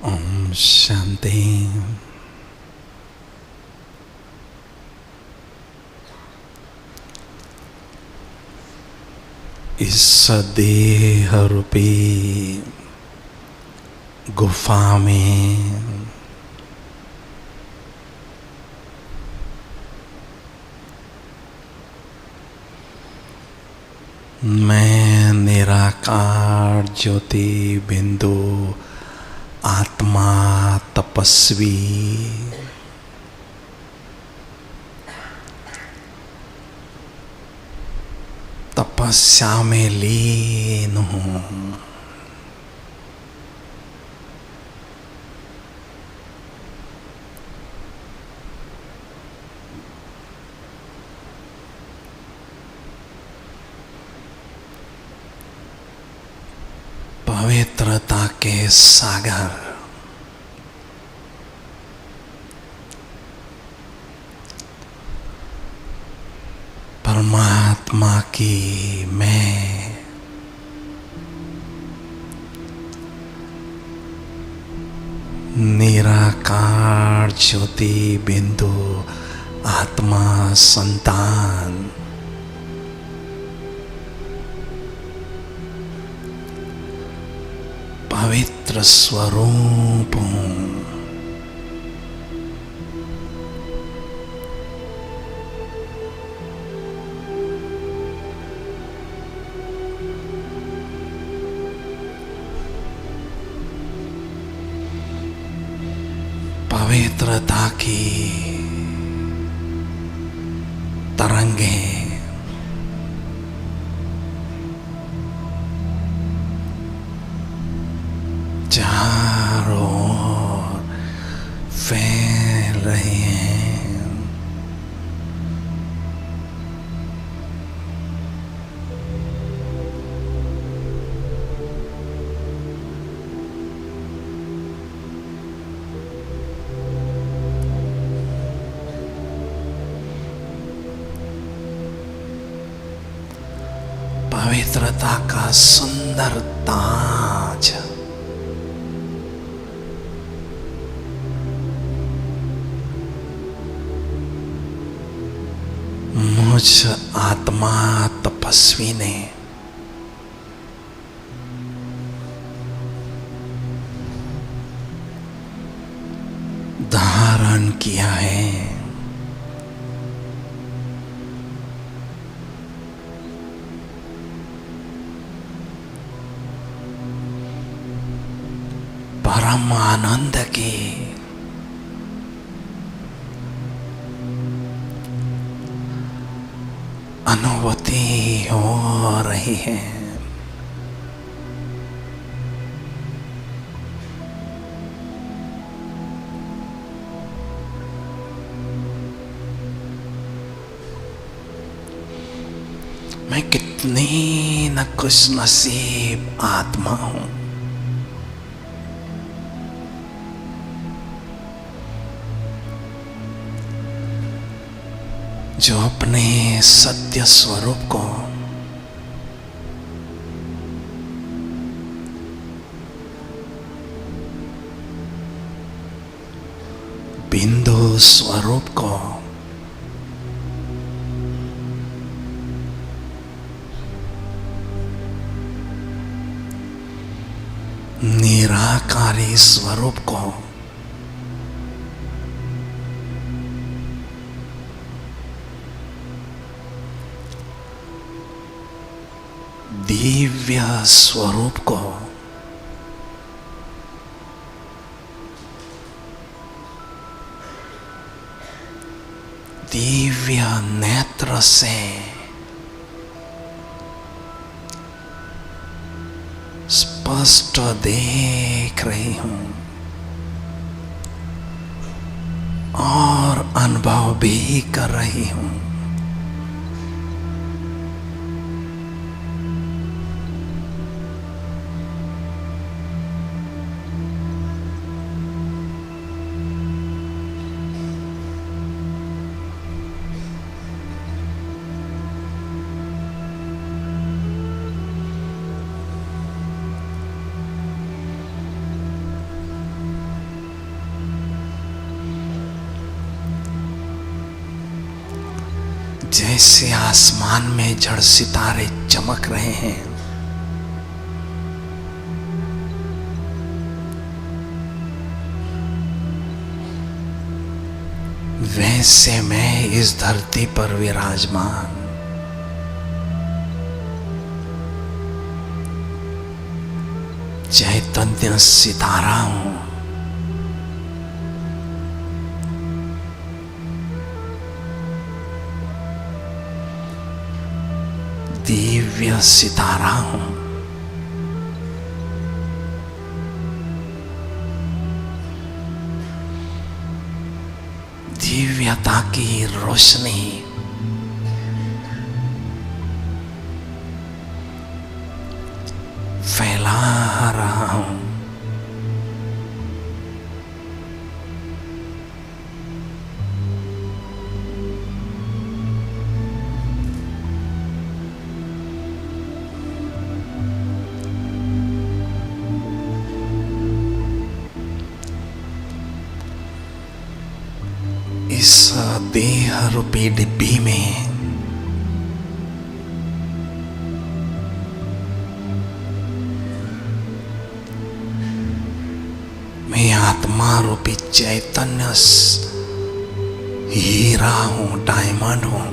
ओम शांति। इस देह रूपी गुफा में मैं निराकार ज्योति बिंदु आत्मा तपस्वी तपस्या में लीन हूँ। पवित्रता के सागर परमात्मा की मैं निराकार ज्योति बिंदु आत्मा संतान पवित्र स्वरूप हूँ। पवित्रता की तरंगे चारों ओर फैल रहे हैं। पवित्रता का सुंदर ताज मुझ आत्मा तपस्वी ने धारण किया है। परम आनंद की अनुभूति हो रही है। मैं कितनी न खुशनसीब आत्मा हूं जो अपने सत्य स्वरूप को बिंदु स्वरूप को निराकारी स्वरूप को दिव्य स्वरूप को दिव्य नेत्र से स्पष्ट देख रही हूं और अनुभव भी कर रही हूं। जैसे आसमान में जड़ सितारे चमक रहे हैं, वैसे मैं इस धरती पर विराजमान चैतन्य सितारा हूं। दिव्य सितारा हूं। दिव्यता की रोशनी फैला रहा हूं। इस देह रूपी डिब्बी में मैं आत्मा रूपी चैतन्य हीरा हूं, डायमंड हूं।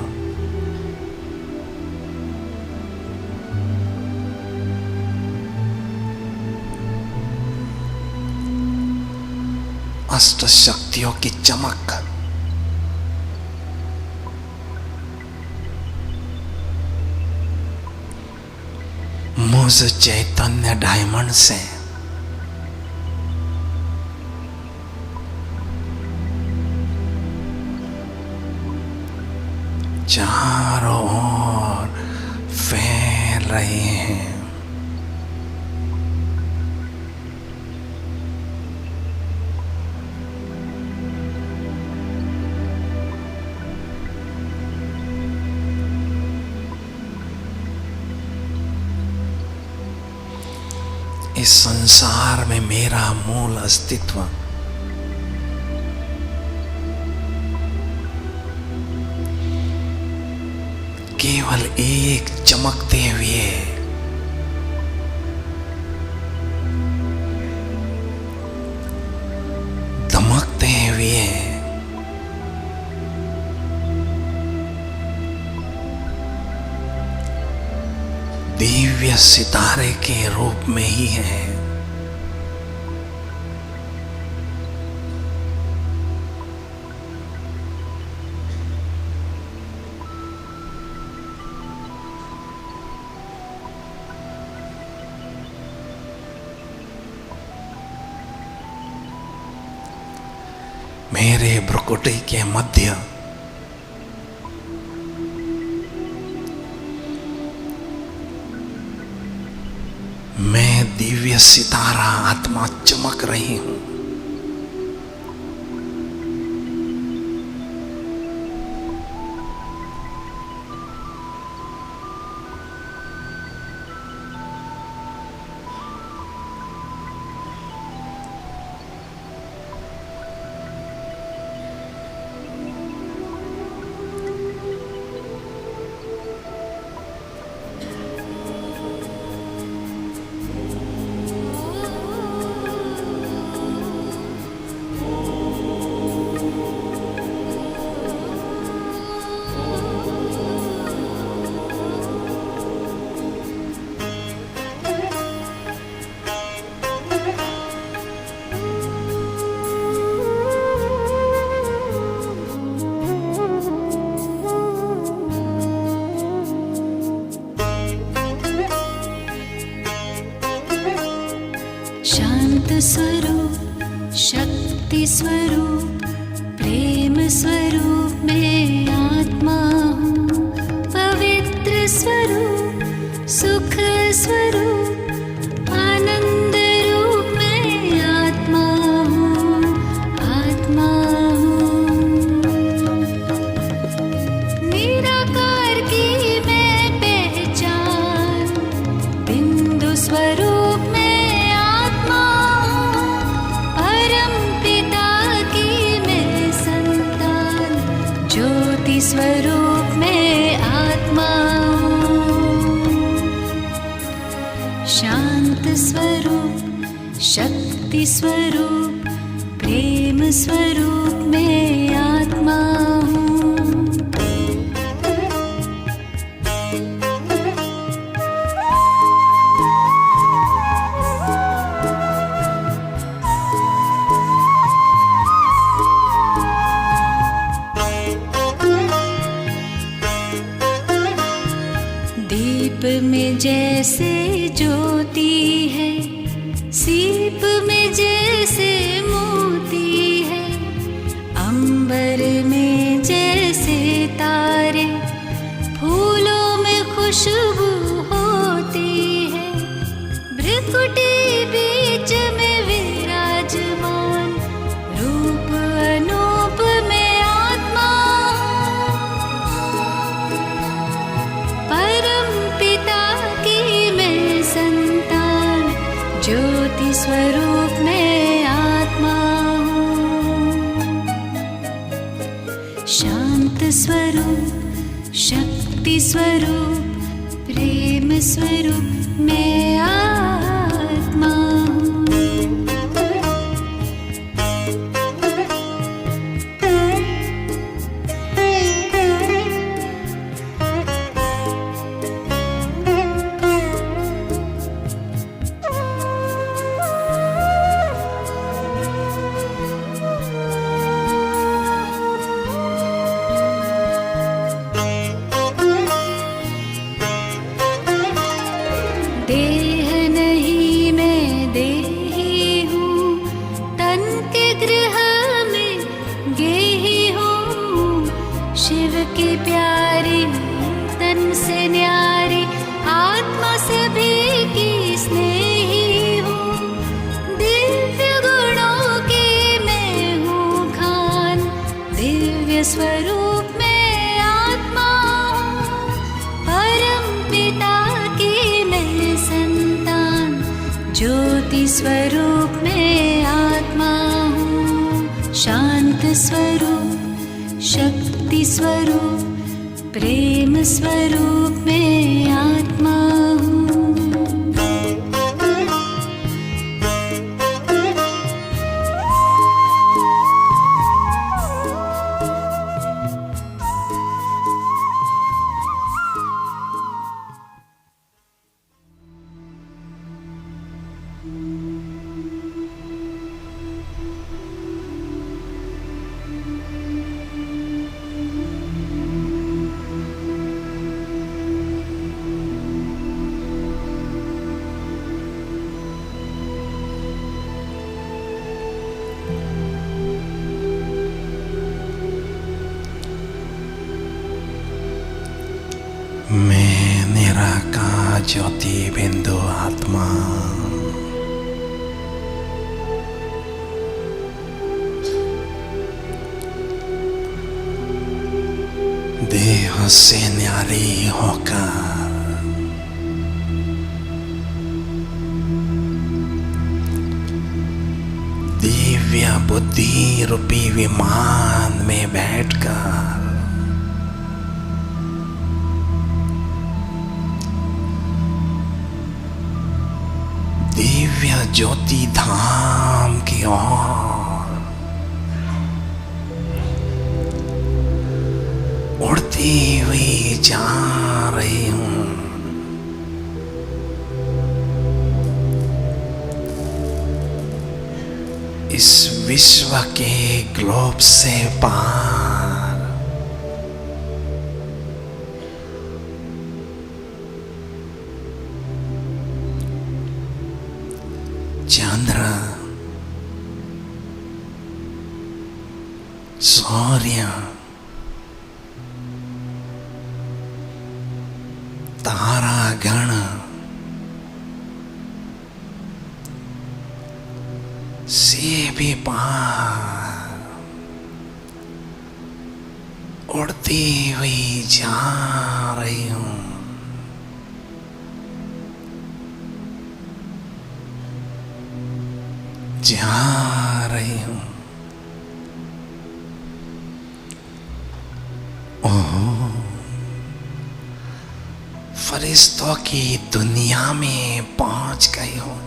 अष्ट शक्तियों की चमक मुझ चैतन्य डायमंड से चारों ओर फैल रहे हैं। इस संसार में मेरा मूल अस्तित्व केवल एक चमकते हुए दमकते हुए दिव्य सितारे के रूप में ही है। मेरे भ्रुकुटी के मध्य मैं दिव्य सितारा आत्मा चमक रही हूं। शांत स्वरूप, शक्ति स्वरूप, प्रेम स्वरूप मैं आत्मा हूँ। पवित्र स्वरूप, सुख स्वरूप, आनंद रूप मैं आत्मा हूँ, आत्मा हूँ। निराकार की मैं पहचान, बिंदु स्वरूप में स्वरूप में शक्ति स्वरूप प्रेम स्वरूप मैं आत्मा हूँ। दीप में जैसे ज्योति है, सीप में जैसे मोती है, अंबर में जैसे तारे, फूलों में खुशबू होती है, भ्रिकुटी बीच में विराजमान, रूप अनूप में आत्मा, परम पिता की मैं संतान, ज्योति स्वरूप में आत्मा हूँ। शांत स्वरूप शक्ति स्वरूप प्रेम स्वरूप मैं आत्मा हूँ। देह नहीं मैं देही हूँ, तन के गृह में गेही हूँ, शिव की प्यारी तन से न्यारी, आत्मा सभी की स्नेही हूँ, दिव्य गुणों की मैं हूँ खान, दिव्य स्वरूप में आत्मा हूँ, परम पिता की मैं संतान, ज्योति स्वरूप में आत्मा हूँ। शांत स्वरूप शक्ति स्वरूप प्रेम स्वरूप में आत्मा हूँ। मैं निराकार ज्योति बिंदु आत्मा, देह से न्यारी होकर दिव्य बुद्धि रूपी विमान में बैठकर दिव्य ज्योति धाम की ओर उड़ती हुई जा रही हूँ। इस विश्व के ग्लोब से पार चंद्र, सूर्य, तारागण से भी पार उड़ती हुई जा रही हूँ। जा रही हूँ। ओह, फरिश्तों की दुनिया में पहुंच गई हूँ।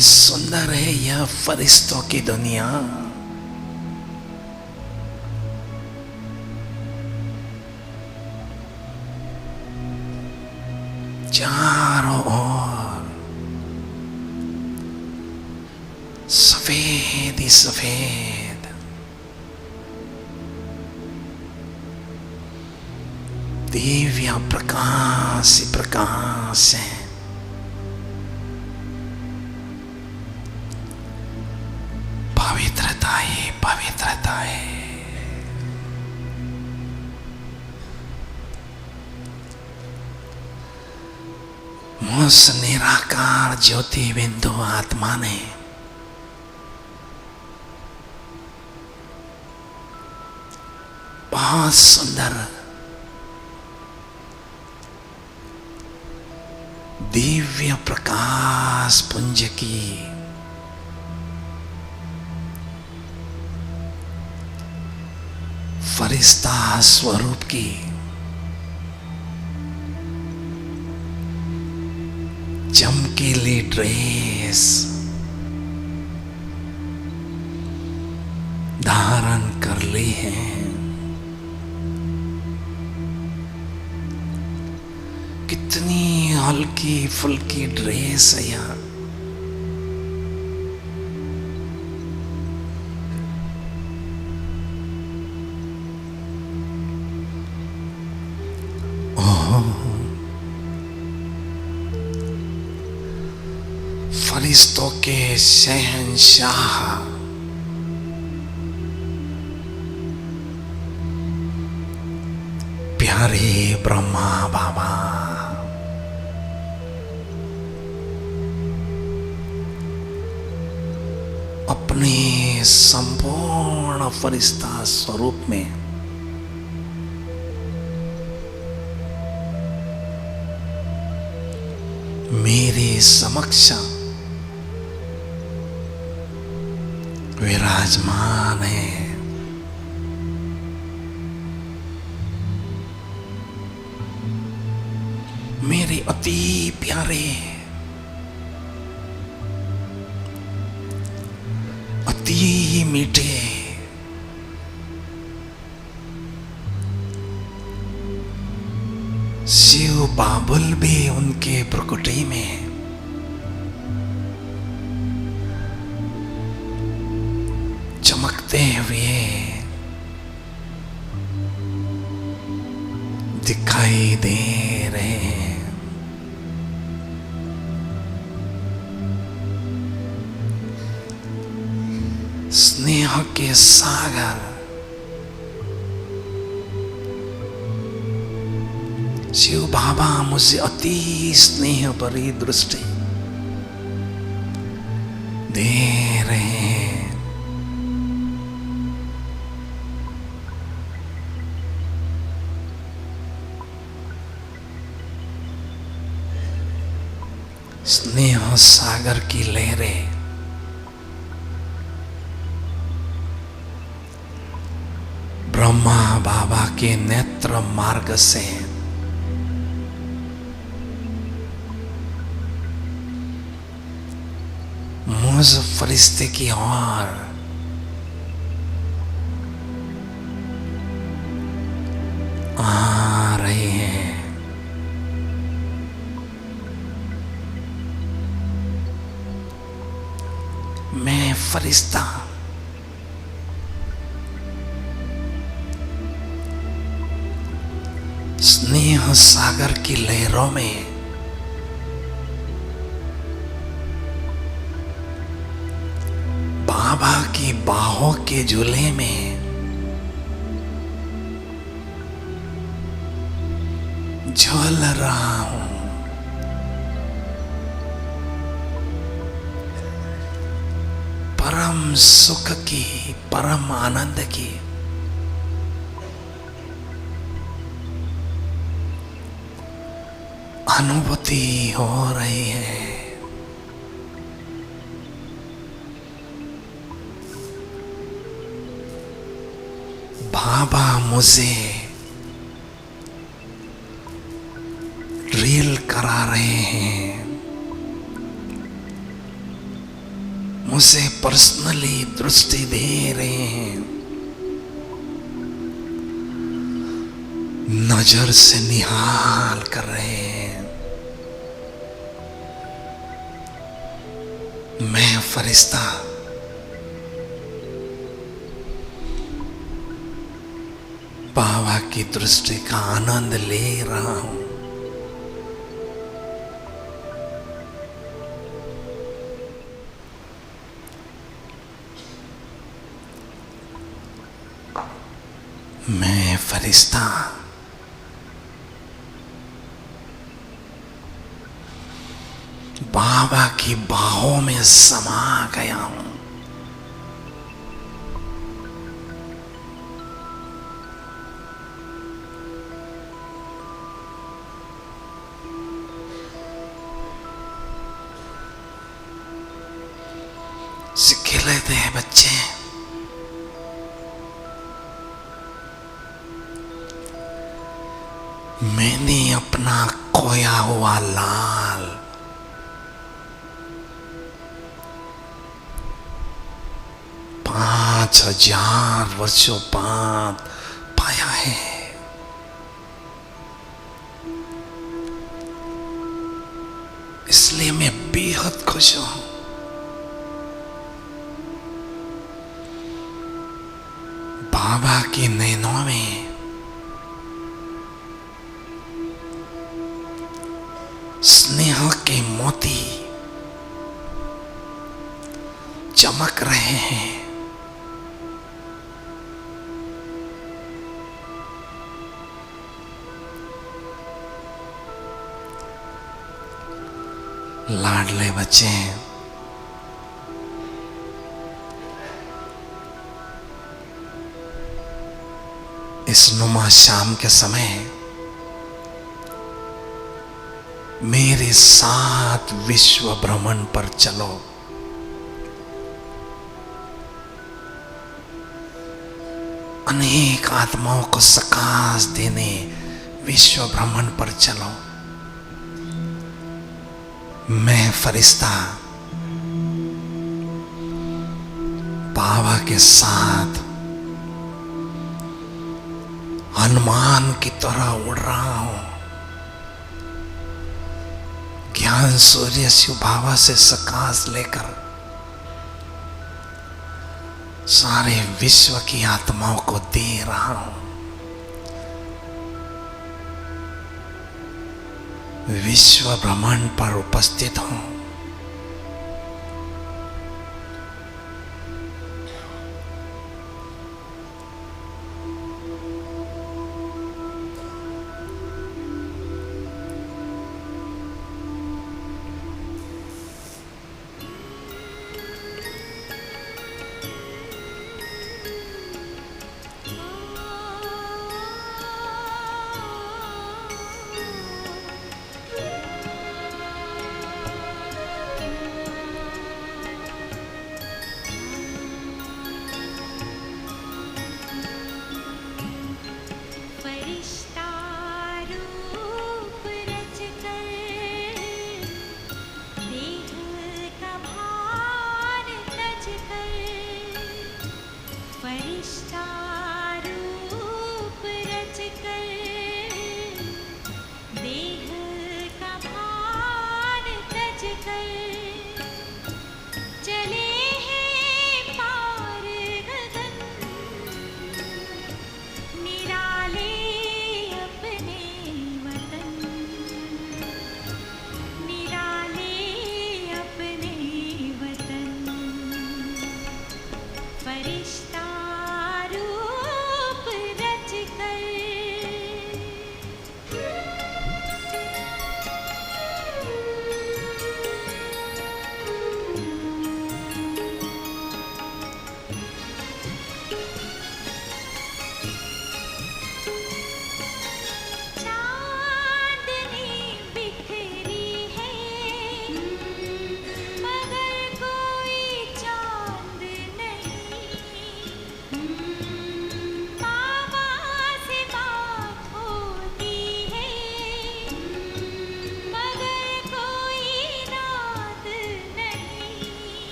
सुंदर है यह फरिश्तों की दुनिया। चारों ओर सफेद ही सफेद, दिव्य प्रकाश ही प्रकाश है। पवित्रता ही पवित्रता है। उस निराकार ज्योति बिंदु आत्मा ने बहुत सुंदर दिव्य प्रकाश पुंज की फरिश्ता स्वरूप की चमकीली ड्रेस धारण कर ली है। कितनी हल्की फुल्की ड्रेस है यह। फरिश्तों के शहंशाह प्यारे ब्रह्मा बाबा, अपने संपूर्ण फरिश्ता स्वरूप में मेरे समक्ष विराजमान है। मेरे अति प्यारे, अति मीठे, शिव बाबुल भी उनके प्रकृति में चमकते हुए दिखाई दे रहे हैं। स्नेह के सागर शिव बाबा मुझे अति स्नेह भरी दृष्टि दे रहे हैं। स्नेह सागर की लहरें ब्रह्मा बाबा के नेत्र मार्ग से मुझ फरिश्ते की ओर आ रहे हैं। मैं फरिश्ता स्नेह सागर की लहरों में बाबा की बाहों के झूले में झूल रहा हूं। परम सुख की, परम आनंद की अनुभूति हो रही है। बाबा मुझे ड्रिल करा रहे हैं। उसे पर्सनली दृष्टि दे रहे हैं, नजर से निहाल कर रहे हैं। मैं फरिश्ता बाबा की दृष्टि का आनंद ले रहा हूं। मैं फरिश्ता बाबा की बाहों में समा गया हूं। सीख लेते हैं बच्चे, मैंने अपना खोया हुआ लाल पांच 5000 वर्षों बाद पाया है। इसलिए मैं बेहद खुश हूं। बाबा की नैनों में स्नेह के मोती चमक रहे हैं। लाडले बच्चे, इस नुमा शाम के समय मेरे साथ विश्व भ्रमण पर चलो। अनेक आत्माओं को सकाश देने विश्व भ्रमण पर चलो। मैं फरिश्ता बाबा के साथ हनुमान की तरह उड़ रहा हूं। ज्ञान सूर्य शिव बाबा से सकाश लेकर सारे विश्व की आत्माओं को दे रहा हूं। विश्व भ्रमण पर उपस्थित हूं।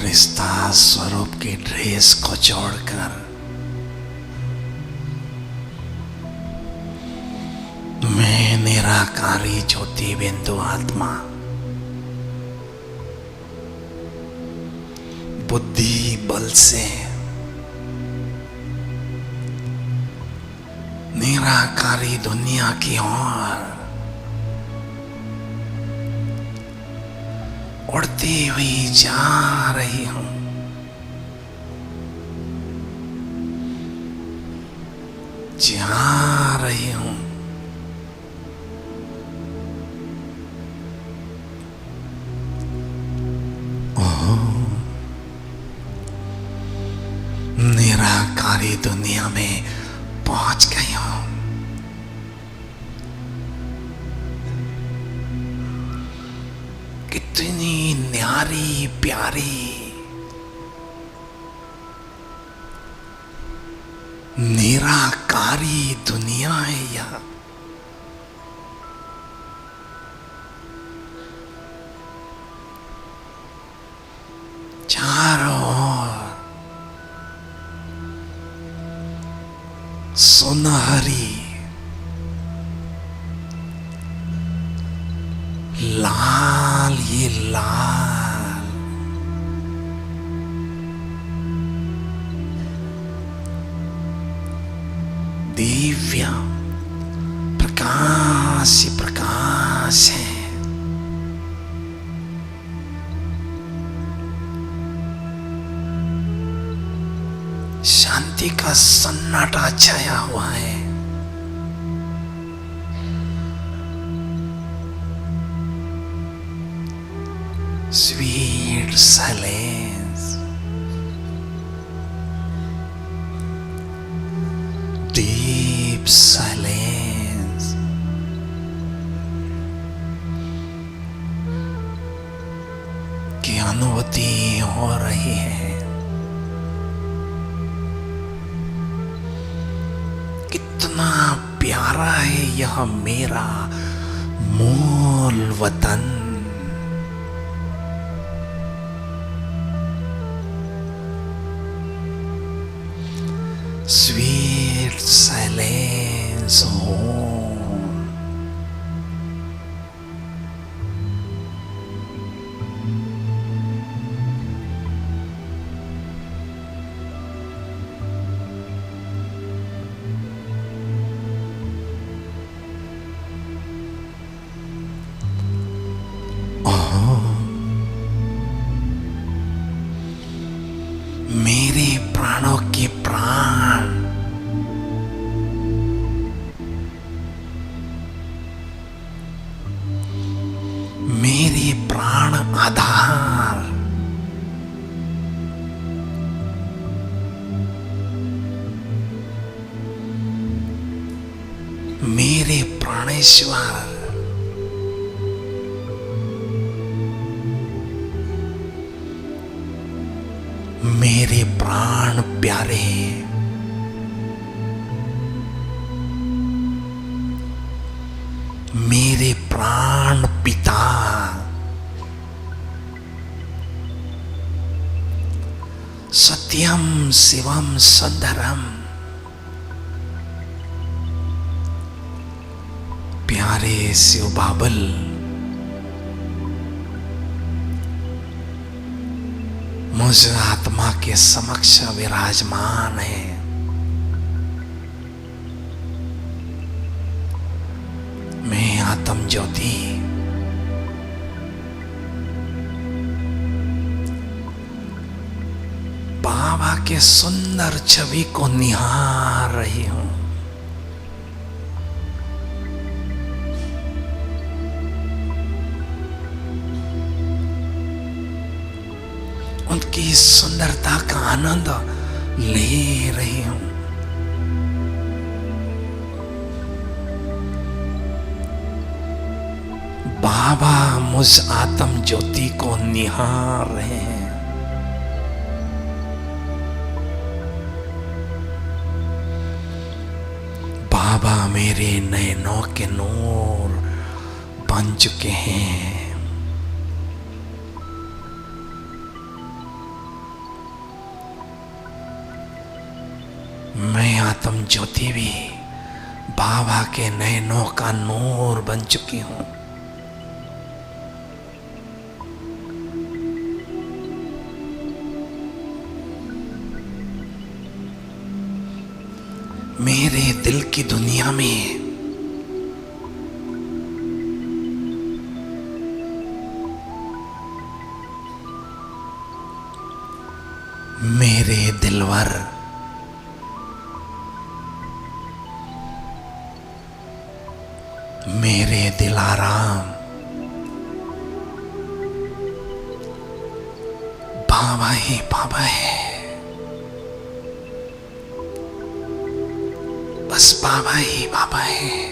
फरिश्ता स्वरूप की ड्रेस को छोड़कर मैं निराकारी ज्योति बिंदु आत्मा बुद्धि बल से निराकारी दुनिया की ओर उड़ती हुई जा रही हूं। जा रही हूं। निराकारी दुनिया में पहुंच गई हूं। कितनी न्यारी प्यारी निराकारी दुनिया है यह। चारों ओर सुनहरी लाल, ये लाल दिव्य प्रकाश ही प्रकाश है। शांति का सन्नाटा छाया हुआ है। Sweet silence, deep silence, की अनुभूति हो रही है। कितना प्यारा है यह मेरा मूल वतन। Sweet silence home. मेरे प्राणों के प्राण मेरे प्राण आधार मेरे प्राणेश्वर मेरे प्राण प्यारे मेरे प्राण पिता सत्यम शिवम सुंदरम प्यारे शिव बाबल मुझ आत्मा के समक्ष विराजमान है। मैं आत्म ज्योति बाबा के सुंदर छवि को निहार रही हूं। उनकी सुंदरता का आनंद ले रही हूं। बाबा मुझ आत्म ज्योति को निहार रहे हैं। बाबा मेरे नयनों के नूर बन चुके हैं। आत्म ज्योति भी बाबा के नयनों का नूर बन चुकी हूं। मेरे दिल की दुनिया में मेरे दिलवर मेरे दिलाराम बाबा ही बाबा है, बस बाबा ही बाबा है।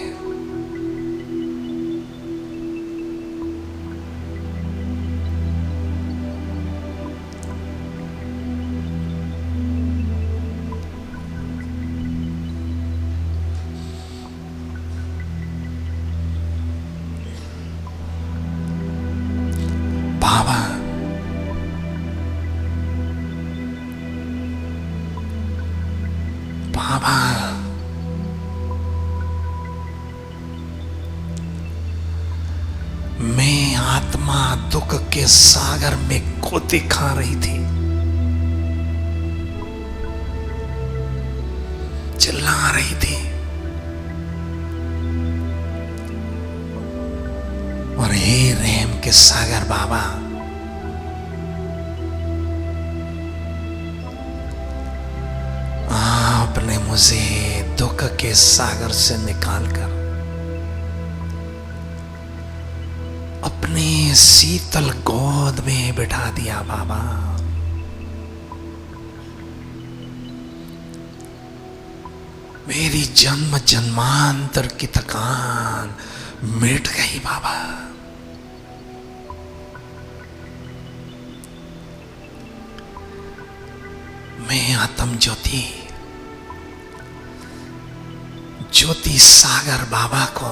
बाबा बाबा मैं आत्मा दुख के सागर में गोते खा रही थी, चिल्ला रही थी, और हे रहम के सागर बाबा, आपने मुझे दुख के सागर से निकालकर अपने शीतल गोद में बिठा दिया बाबा। मेरी जन्म जन्मांतर की थकान मिट गई बाबा। मैं आत्म ज्योति ज्योति सागर बाबा को,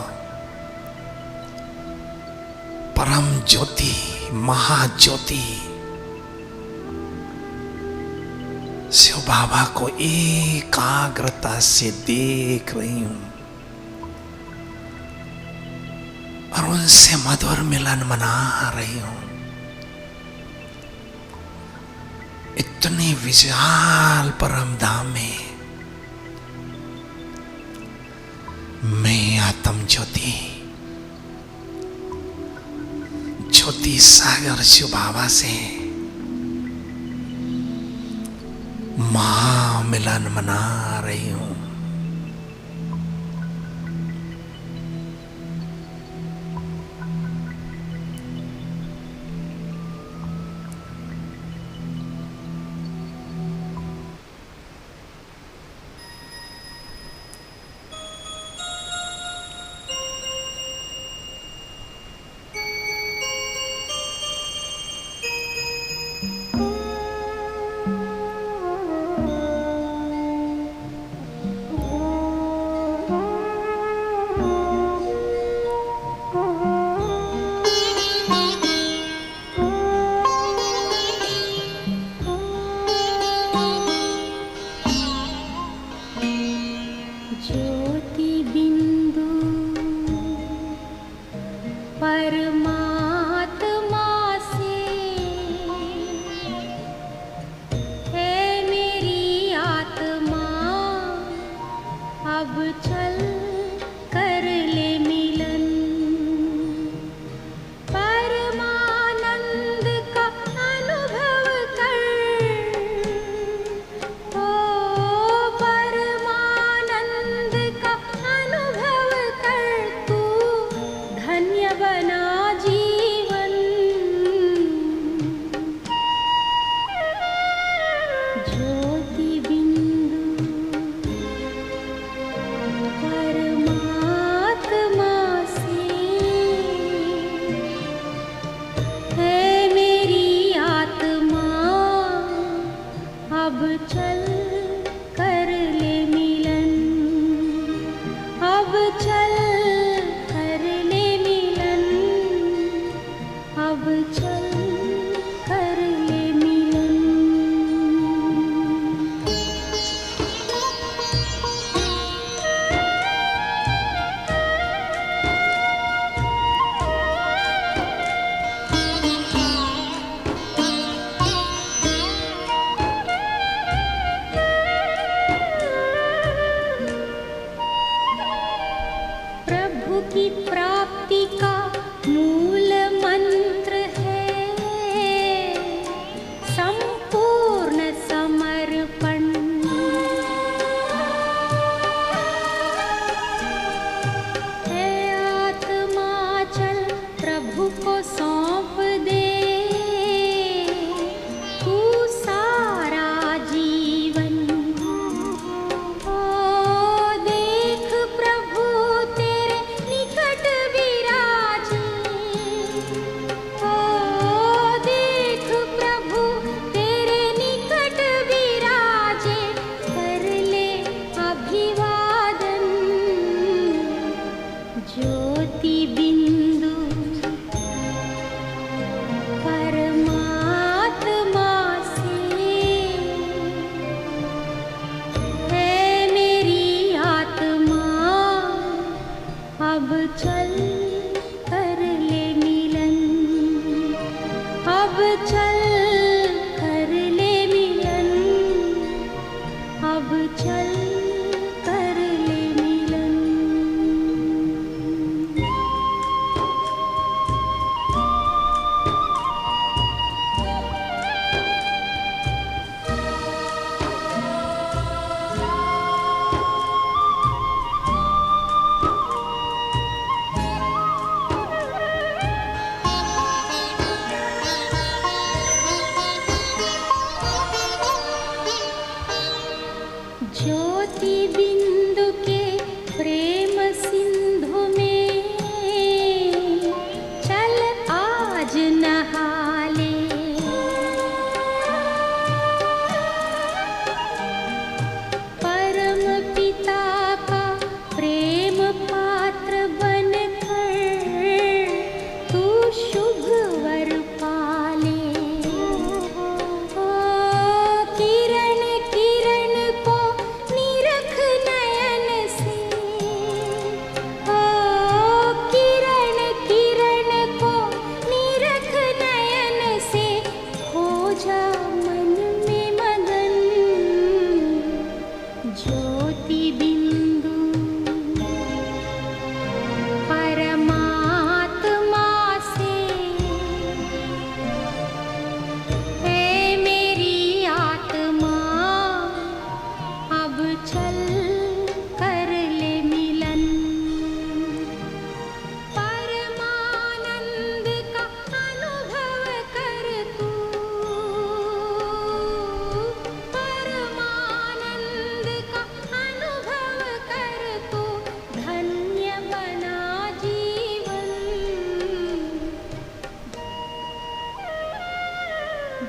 परम ज्योति महाज्योति शिव बाबा को एकाग्रता से देख रही हूं और उनसे मधुर मिलन मना रही हूं। इतने विशाल परम धाम में मैं आत्म ज्योति ज्योति सागर शिव बाबा से महामिलन मना रही हूं।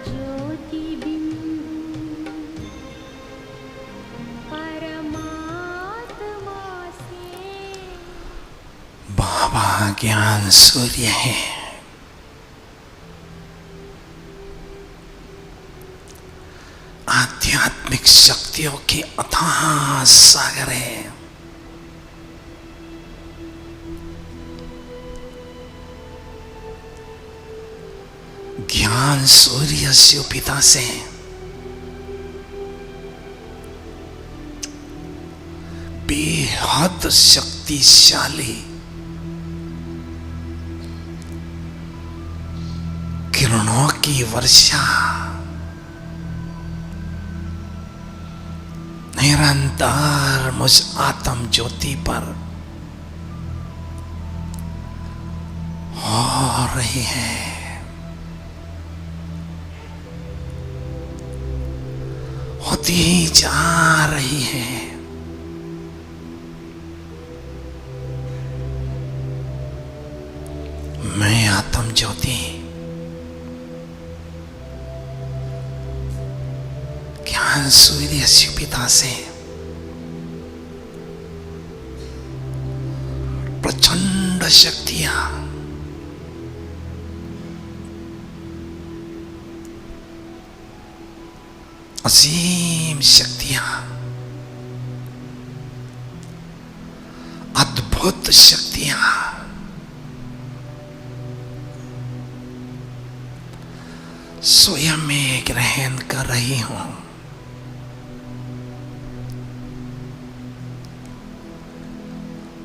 ज्योति बिंदु परमात्मा से। बाबा ज्ञान सूर्य है, आध्यात्मिक शक्तियों के अथाह सागर है। ज्ञान सूर्य शिव पिता से बेहद शक्तिशाली किरणों की वर्षा निरंतर मुझ आत्म ज्योति पर हो रही है। होती जा रही है। मैं आत्म ज्योति ज्ञान सूर्य शिव पिता से प्रचंड शक्तियां असीम शक्तियां अद्भुत शक्तियां स्वयं में ग्रहण कर रही हूं।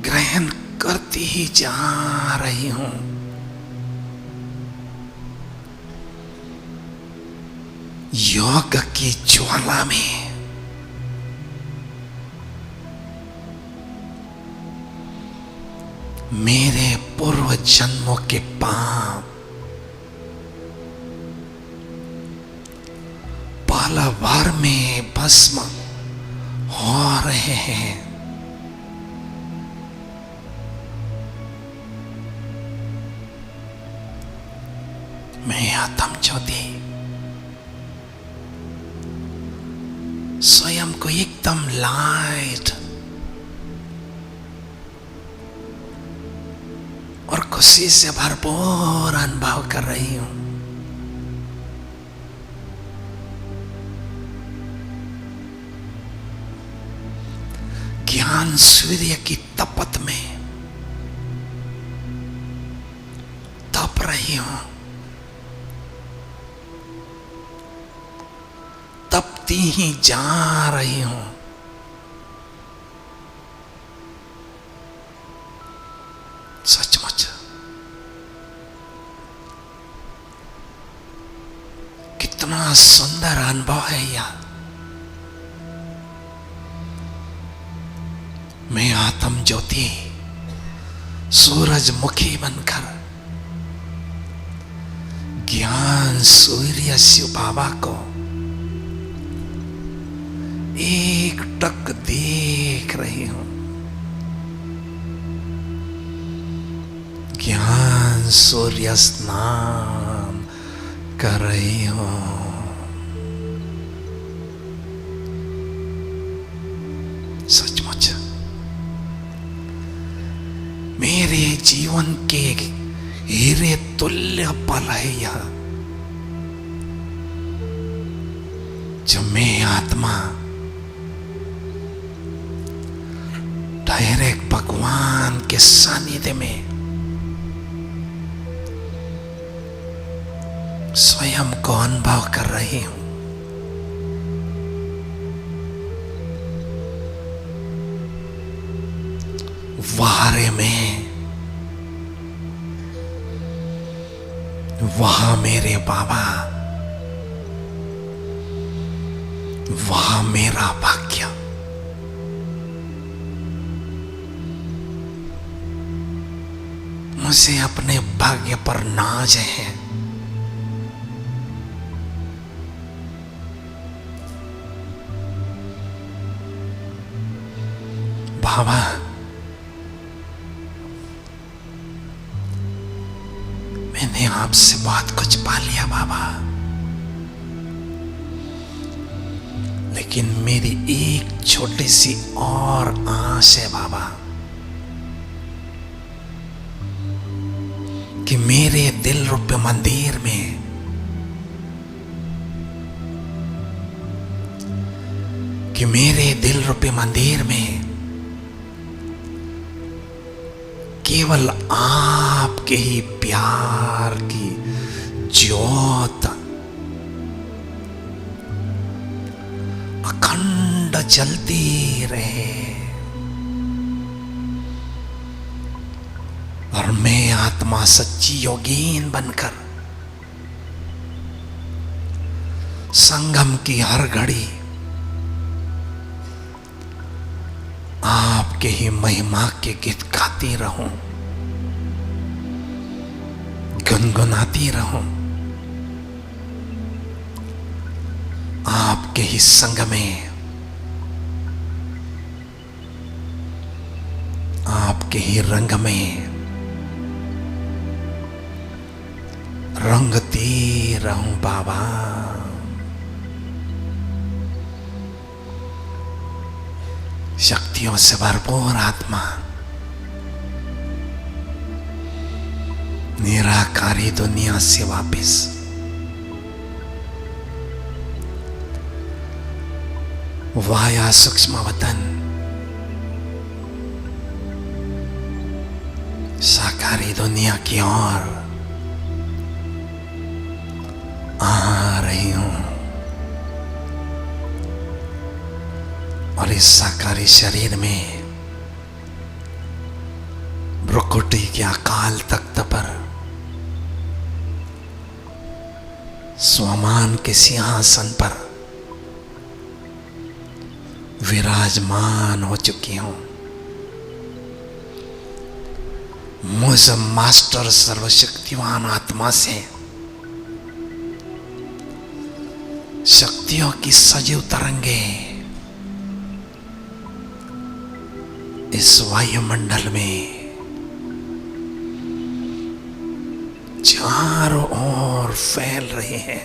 ग्रहण करती ही जा रही हूं। योग की ज्वाला में मेरे पूर्व जन्मों के पाप पल भर में भस्म हो रहे हैं। मैं आत्म ज्योति स्वयं को एकदम लाइट और खुशी से भरपूर अनुभव कर रही हूं। ज्ञान सूर्य की तपत में तप रही हूं। तपती ही जा रही हूं। सचमुच कितना सुंदर अनुभव है यह। मैं आत्म ज्योति सूरजमुखी बनकर ज्ञान सूर्य शिव बाबा को एक टक देख रही हूं। ज्ञान सूर्य स्नान कर रही हूं। सचमुच मेरे जीवन के हीरे तुल्य पल है यह, जो मैं आत्मा डायरेक्ट भगवान के सानिध्य में स्वयं को अनुभव कर रही हूं। वारे में वहां मेरे बाबा, वहां मेरा भाग्य। मुझे अपने भाग्य पर नाज है। बाबा मैंने आपसे बहुत कुछ पा लिया बाबा। लेकिन मेरी एक छोटी सी और आस है बाबा, कि मेरे दिल रूपी मंदिर में केवल आपके ही प्यार की ज्योत अखंड जलती रहे, और मैं आत्मा सच्ची योगीन बनकर संगम की हर घड़ी आपके ही महिमा के गीत गाती रहूं, गुनगुनाती रहूं। आपके ही संग में, आपके ही रंग में रंगती रहूं बाबा। शक्तियों से भरपूर आत्मा निराकारी दुनिया से वापस वाया सूक्ष्म वतन साकारी दुनिया की ओर आ रही हूं, और इस साकारी शरीर में भ्रुकुटी के अकाल तख्त पर स्वमान के सिंहासन पर विराजमान हो चुकी हूं। मुझ मास्टर सर्वशक्तिवान आत्मा से शक्तियों की सजीव तरंगे इस वायुमंडल में चारों ओर फैल रहे हैं।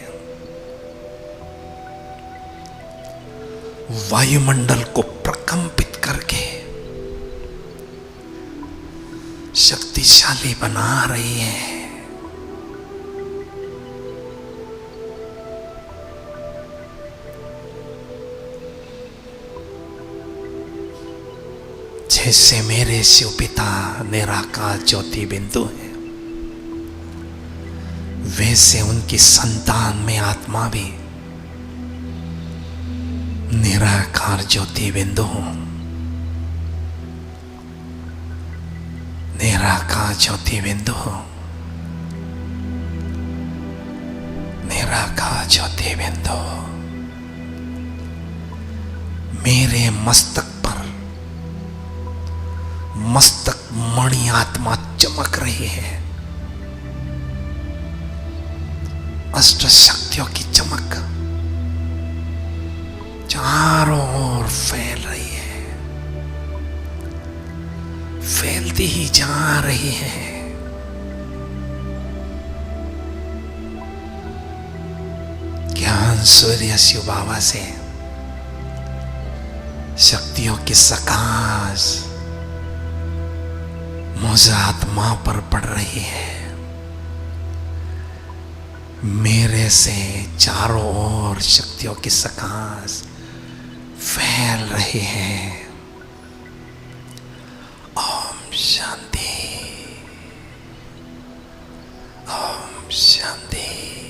वायुमंडल को प्रकंपित करके शक्तिशाली बना रही है। जैसे मेरे शिव पिता निराकार ज्योति बिंदु है, वैसे उनकी संतान में आत्मा भी निराकार ज्योति बिंदु हूं। निराकार ज्योति बिंदु हूं। निराकार ज्योति बिंदु मेरे मस्तक पर मस्तक मणि आत्मा चमक रही है। अष्ट शक्तियों की चमक चारों ओर फैल रही है, फैलती ही जा रही है। ज्ञान सूर्य शिव बाबा से शक्तियों की सकाश मुझ आत्मा पर पड़ रही है। मेरे से चारों ओर शक्तियों की सकाश फैल रही है। ओम शांति, ओम शांति।